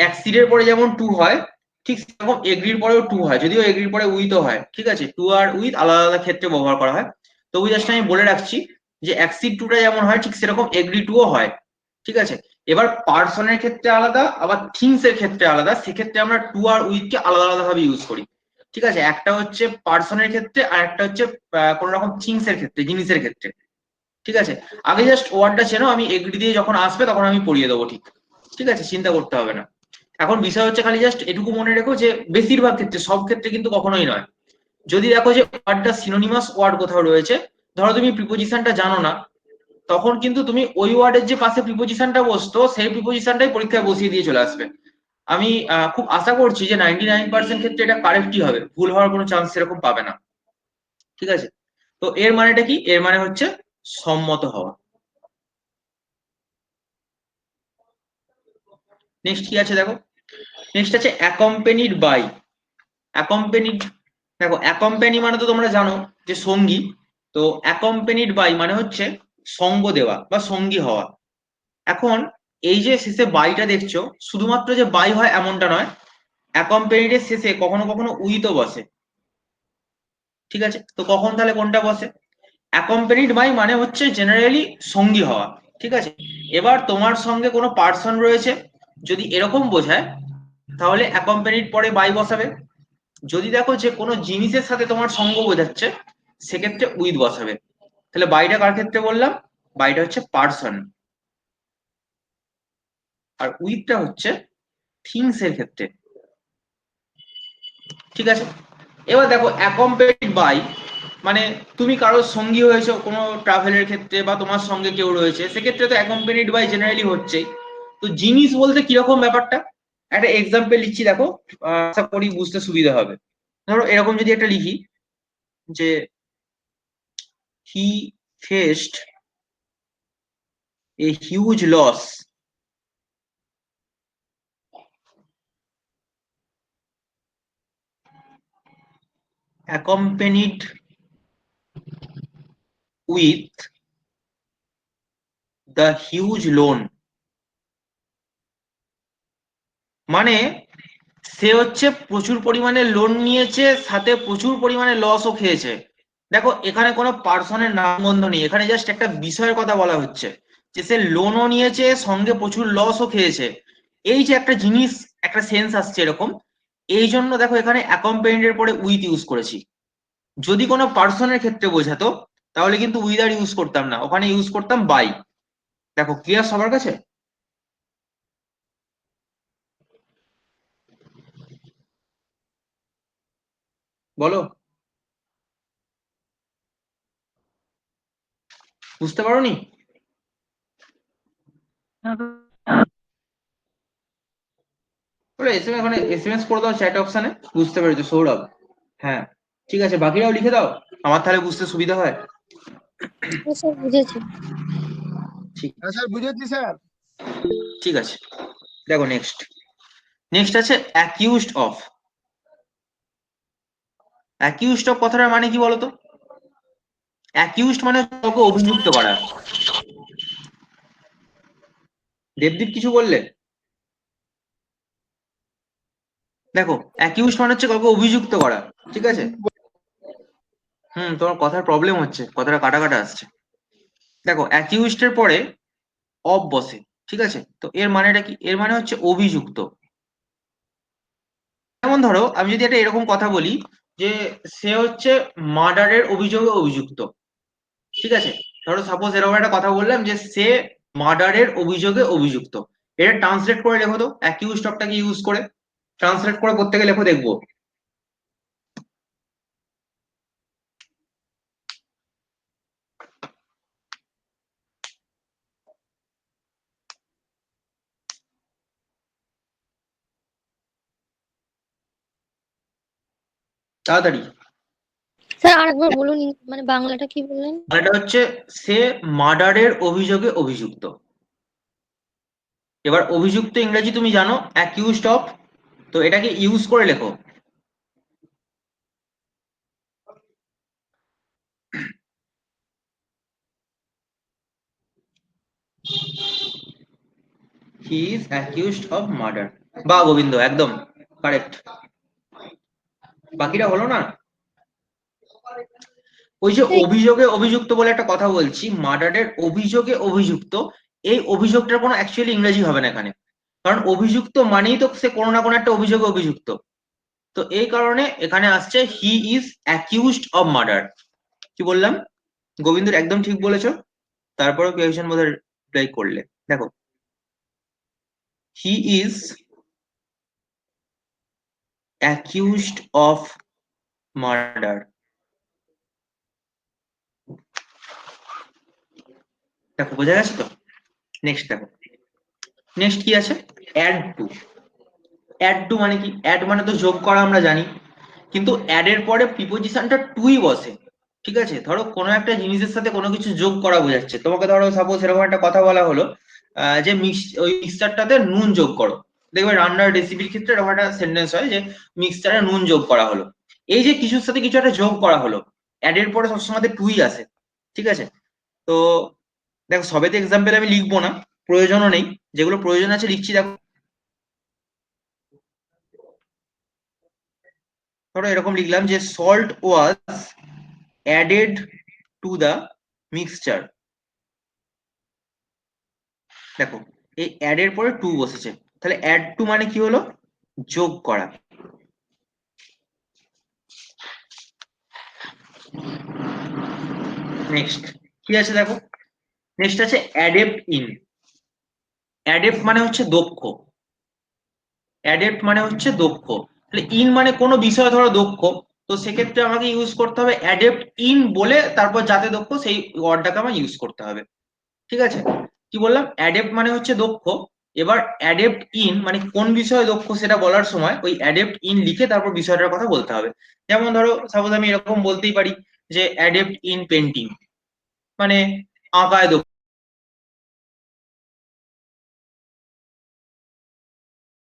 অ্যাক্সিডের পরে যেমন টু হয়, ঠিক সেরকম এগ্রির পরেও টু হয়, যদিও এগ্রির পরে উইথও হয়, ঠিক আছে। টু আর উইথ আলাদা আলাদা ক্ষেত্রে ব্যবহার করা হয়। তবু জাস্ট আমি বলে রাখছি যে অ্যাক্সিড টুটা যেমন হয় ঠিক সেরকম এগ্রি টুও হয়, ঠিক আছে। এবার পার্সনের ক্ষেত্রে আলাদা, আবার থিংস এর ক্ষেত্রে আলাদা, সেক্ষেত্রে আমরা টু আর উইথকে আলাদা আলাদা ভাবে ইউজ করি, ঠিক আছে। একটা হচ্ছে পার্সনের ক্ষেত্রে আর একটা হচ্ছে কোন রকম থিংস এর ক্ষেত্রে, জিনিসের ক্ষেত্রে, ঠিক আছে। আগে জাস্ট ওয়ার্ডটা চেনো, আমি এগ্রি দিয়ে যখন আসবে তখন আমি পড়িয়ে দেবো, ঠিক ঠিক আছে, চিন্তা করতে হবে না। এখন বিষয় হচ্ছে খালি জাস্ট এটুকু মনে রেখো যে বেশিরভাগ ক্ষেত্রে, সব ক্ষেত্রে কিন্তু কখনোই নয়। যদি দেখো যে ওয়ার্ডটা সিনোনিমাস ওয়ার্ড কোথাও রয়েছে, ধরো তুমি প্রিপোজিশনটা জানো না, তখন কিন্তু তুমি ওই ওয়ার্ডের যে পাশে প্রিপোজিশনটা বসতো সেই প্রিপোজিশনটাই পরীক্ষায় বসিয়ে দিয়ে চলে আসবে। আমি খুব আশা করছি যে 99% ক্ষেত্রে এটা কারেক্টই হবে, ভুল হওয়ার কোনো চান্স সেরকম পাবে না, ঠিক আছে। তো এর মানেটা কি? এর মানে হচ্ছে সম্মত হওয়া। নেক্সট কি আছে দেখো, নেক্সট আছে অ্যাকম্পেনিড বাই। অ্যাকম্পেনিড, দেখো অ্যাকম্পেনি মানে তো তোমরা জানো যে সঙ্গী, তো অ্যাকম্পেনিড বাই মানে হচ্ছে সঙ্গ দেওয়া বা সঙ্গী হওয়া। এখন এই যে শেষে বাইটা দেখছো, শুধুমাত্র যে বাই হয় এমনটা নয়, অ্যাকম্পেনিড এর শেষে কখনো কখনো উইথও বসে, ঠিক আছে। তো কখন তাহলে কোনটা বসে? অ্যাকম্পেনিড বাই মানে হচ্ছে জেনারেলি সঙ্গী হওয়া, ঠিক আছে। এবার তোমার সঙ্গে কোনো পার্সন রয়েছে, যদি এরকম বোঝায় তাহলে অ্যাকম্পেনিড পরে বাই বসাবে। যদি দেখো যে কোনো জিনিসের সাথে তোমার সঙ্গ বোঝাচ্ছে, সেক্ষেত্রে উইথ বসাবে। তাহলে বাইটা কার ক্ষেত্রে বললাম? বাইটা হচ্ছে পার্সন, আর উইথটা হচ্ছে থিংস এর ক্ষেত্রে, ঠিক আছে। এবার দেখো অ্যাকম্পেনিড বাই মানে তুমি কারোর সঙ্গী হয়েছো কোনো ট্রাভেলের ক্ষেত্রে, বা তোমার সঙ্গে কেউ রয়েছে, সেক্ষেত্রে তো অ্যাকম্পেনিড বাই জেনারেলি হচ্ছেই। তো জিনিস বলতে কিরকম ব্যাপারটা, একটা এক্সাম্পল লিখছি দেখো, আশা করি বুঝতে সুবিধা হবে। ধরো এরকম যদি একটা লিখি যে he faced a huge loss, accompanied with the huge loan। মানে সে হচ্ছে প্রচুর পরিমাণে লোন নিয়েছে, সাথে প্রচুর পরিমাণে লসও খেয়েছে। দেখো এখানে কোনো পার্সনের নামগন্ধ নেই, এখানে জাস্ট একটা বিষয়ের কথা বলা হচ্ছে যে সে লোনও নিয়েছে সঙ্গে প্রচুর লসও খেয়েছে। এই যে একটা জিনিস, একটা সেন্স আসছে এরকম, এই জন্য দেখো এখানে অ্যাকম্পেনিড এর পরে উইথ ইউজ করেছি। যদি কোনো পার্সনের ক্ষেত্রে বোঝাতো তাহলে কিন্তু উইথ আর ইউজ করতাম না, ওখানে ইউজ করতাম বাই। দেখো ক্লিয়ার সবার কাছে? বলো, বুঝতে পারোনি? ওটা এসএমএস, মানে এসএমএস করে দাও চ্যাট অপশনে। বুঝতে পেরেছো সৌরভ? হ্যাঁ, ঠিক আছে, বাকিরাও লিখে দাও, আমার তাহলে বুঝতে সুবিধা হয়। হ্যাঁ স্যার, বুঝেছি। ঠিক, হ্যাঁ স্যার, বুঝেছি স্যার। ঠিক আছে। দেখো নেক্সট, নেক্সট আছে অ্যাকিউজড অফ। অ্যাকিউজড অফ কথাটার মানে কি বলতো? অ্যাকিউজড মানে কাউকে অভিযুক্ত করা। দেবদীপ কিছু বললে? দেখো অ্যাকিউজড মানে হচ্ছে কাউকে অভিযুক্ত করা, ঠিক আছে। তোমার কথার প্রবলেম হচ্ছে, কথাটা কাটা কাটা আসছে। দেখো অ্যাকিউজড এর পরে অফ বসে, ঠিক আছে। তো এর মানেটা কি? এর মানে হচ্ছে অভিযুক্ত। যেমন ধরো আমি যদি একটা এরকম কথা বলি যে সে হচ্ছে মার্ডারের অভিযোগে অভিযুক্ত, ঠিক আছে। ধরো সাপোজ এরকম একটা কথা বললাম যে সে মার্ডারের অভিযোগে অভিযুক্ত। এটা ট্রান্সলেট করে লেখো তো, অ্যাকিউজড অফটাকে ইউজ করে ট্রান্সলেট করে প্রত্যেকে লেখো, দেখবো। তাড়াতাড়ি। স্যার আরেকবার বলুন, মানে বাংলাটা কি বললেন? এটা হচ্ছে সে মার্ডারের অভিযোগে অভিযুক্ত। এবার অভিযুক্ত ইংরেজি তুমি জানো, অ্যাকিউজড অফ। তো এটাকে ইউজ করে লেখো। He is accused of murder. বা গোবিন্দ, একদম কারেক্ট। বাকিটা হলো না। ওই যে অভিযোগে অভিযুক্ত বলে একটা কথা বলছি, মার্ডারের অভিযোগে অভিযুক্ত, এই অভিযোগটার কোনো অ্যাকচুয়ালি ইংরেজি হবে না এখানে, কারণ অভিযুক্ত মানেই তো সে কোনো না কোনো একটা অভিযোগে অভিযুক্ত। তো এই কারণে এখানে আসছে he is accused of murder. কি বললাম? গোবিন্দর একদম ঠিক বলেছো, তারপরেও কোয়েশ্চেন বোধহয় রিপ্লাই করলে। দেখো, he is accused of murder. দেখো বোঝা গেছে তো। নেক্সট দেখো, নেক্সট কি আছে? Add to. অ্যাড টু মানে কি? অ্যাড মানে তো যোগ করা, আমরা জানি, কিন্তু অ্যাড এর পরে প্রিপোজিশনটা টুই বসে। ঠিক আছে, ধরো কোনো একটা জিনিসের সাথে কোনো কিছু যোগ করা বোঝাচ্ছে তোমাকে, ধরো সাপোজ এরকম একটা কথা বলা হলো যে ওই মিক্সচারটাতে নুন যোগ করো। দেখবে রান্নার রেসিপির ক্ষেত্রে এরকম একটা সেন্টেন্স হয় যে মিক্সচারে নুন যোগ করা হলো। এই যে কিছুর সাথে কিছু একটা যোগ করা হলো, অ্যাড এর পরে সবসময় টুই আসে। ঠিক আছে, তো দেখো সবেতে এক্সাম্পল আমি লিখবো না, প্রয়োজনও নেই, যেগুলো প্রয়োজন আছে লিখছি। দেখো ধরো এরকম লিখলাম যে salt was added to the mixture. দেখো এই অ্যাড এর পরে টু বসেছে, তাহলে অ্যাড টু মানে কি হলো? যোগ করা। নেক্সট কি আছে দেখো, নেক্সট আছে অ্যাডেপ্ট ইন। অ্যাডেপ্ট মানে হচ্ছে দক্ষ, অ্যাডেপ্ট মানে হচ্ছে দক্ষ, তাহলে ইন মানে কোনো বিষয় ধরো দক্ষ, তো সেক্ষেত্রে আমাকে ইউজ করতে হবে অ্যাডেপ্ট ইন বলে তারপর যাতে দক্ষ সেই ওয়ার্ডটাকে আমার ইউজ করতে হবে। ঠিক আছে, কি বললাম? অ্যাডেপ্ট মানে হচ্ছে দক্ষ, এবার অ্যাডেপ্ট ইন মানে কোন বিষয়ে দক্ষ সেটা বলার সময় ওই অ্যাডেপ্ট ইন লিখে তারপর বিষয়টার কথা বলতে হবে। যেমন ধরো সাপোজ আমি এরকম বলতেই পারি যে অ্যাডেপ্ট ইন পেন্টিং, মানে আঁকায় দক্ষ।